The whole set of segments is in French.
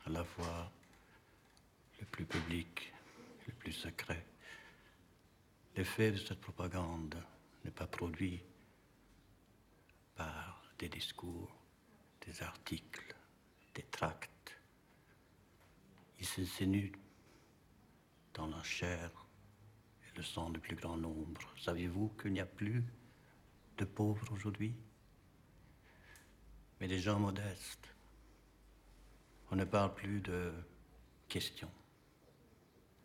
à la fois le plus public, le plus secret. L'effet de cette propagande n'est pas produit par des discours, des articles, des tracts. Il s'insinue dans la chair et le sang du plus grand nombre. Saviez-vous qu'il n'y a plus de pauvres aujourd'hui, mais des gens modestes? On ne parle plus de questions.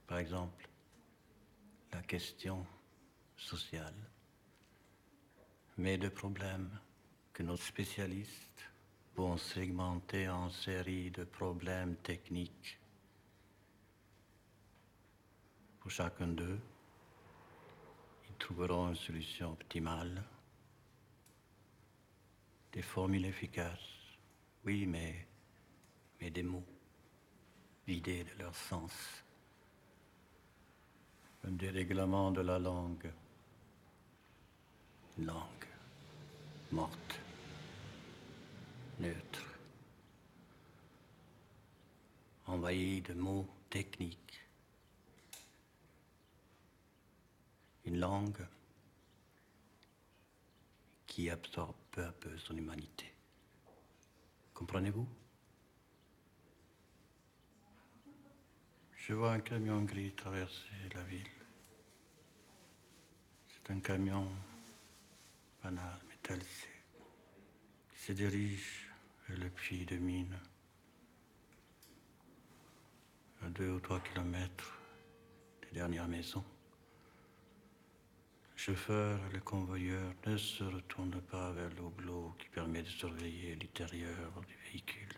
Par exemple, la question sociale, mais de problèmes que nos spécialistes vont segmenter en séries de problèmes techniques. Pour chacun d'eux, ils trouveront une solution optimale, des formules efficaces, oui, mais des mots vidés de leur sens. Un dérèglement de la langue morte, neutre, envahie de mots techniques. Une langue qui absorbe peu à peu son humanité. Comprenez-vous? Je vois un camion gris traverser la ville. C'est un camion banal, métallisé, qui se dirige vers le puits de mine, à 2 ou 3 kilomètres des dernières maisons. Le chauffeur et le convoyeur ne se retournent pas vers l'hublot qui permet de surveiller l'intérieur du véhicule.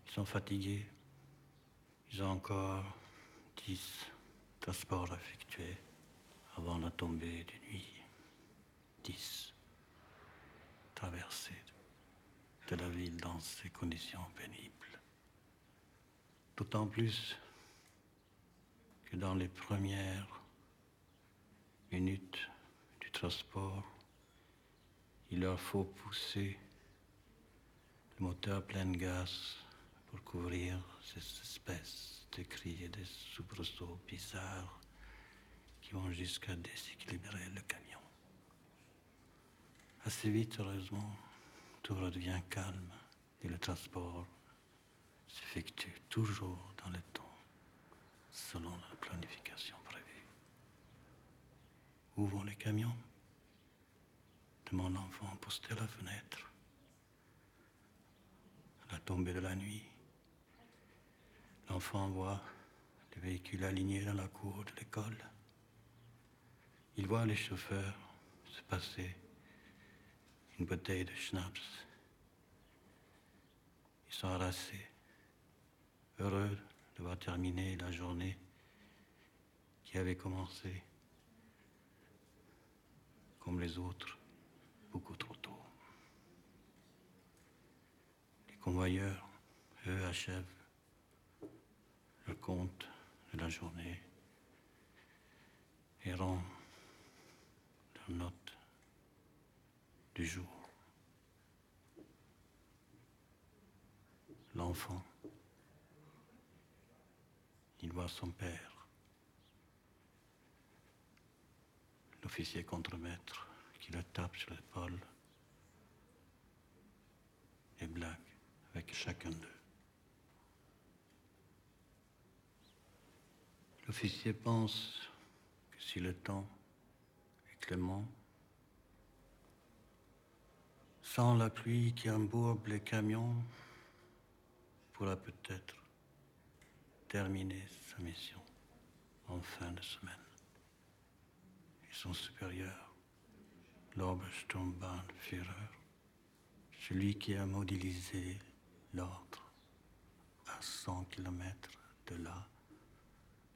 Ils sont fatigués. Ils ont encore 10 transports à effectuer avant la tombée de nuit. 10 traversées de la ville dans ces conditions pénibles. D'autant plus que dans les premières minutes du transport, il leur faut pousser le moteur à pleine gaz pour couvrir ces espèces de cris et de soubresauts bizarres qui vont jusqu'à déséquilibrer le camion. Assez vite, heureusement, tout redevient calme et le transport s'effectue toujours dans le temps, selon la planification prévue. Où vont les camions? Demande l'enfant posté à la fenêtre. À la tombée de la nuit, l'enfant voit les véhicules alignés dans la cour de l'école. Il voit les chauffeurs se passer une bouteille de schnapps. Ils sont harassés, heureux de devoir terminer la journée qui avait commencé, comme les autres, beaucoup trop tôt. Les convoyeurs, eux, achèvent le compte de la journée et rendent leur note du jour. L'enfant, il voit son père, l'officier contremaître, qui le tape sur l'épaule et blague avec chacun d'eux. L'officier pense que si le temps est clément, sans la pluie qui embourbe les camions, pourra peut-être terminer sa mission en fin de semaine. Et son supérieur, l'Obersturmbannführer, celui qui a modélisé l'ordre à 100 kilomètres de là,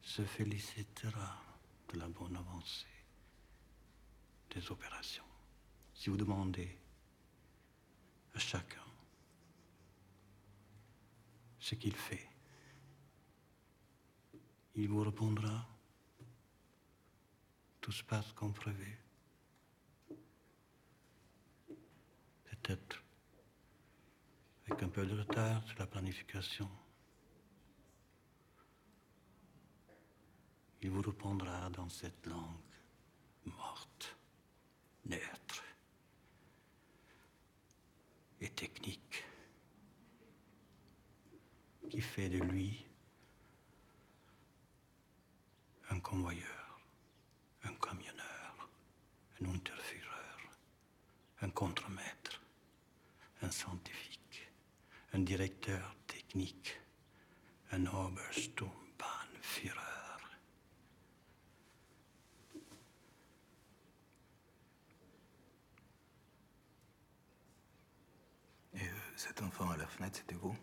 se félicitera de la bonne avancée des opérations. Si vous demandez à chacun ce qu'il fait, il vous répondra: tout se passe comme prévu. Peut-être avec un peu de retard sur la planification Il vous reprendra dans cette langue morte, neutre et technique qui fait de lui un convoyeur, un camionneur, un unterführer, un contremaître, un scientifique, un directeur technique, un Obersturmbannführer. Et cet enfant à la fenêtre, c'était vous?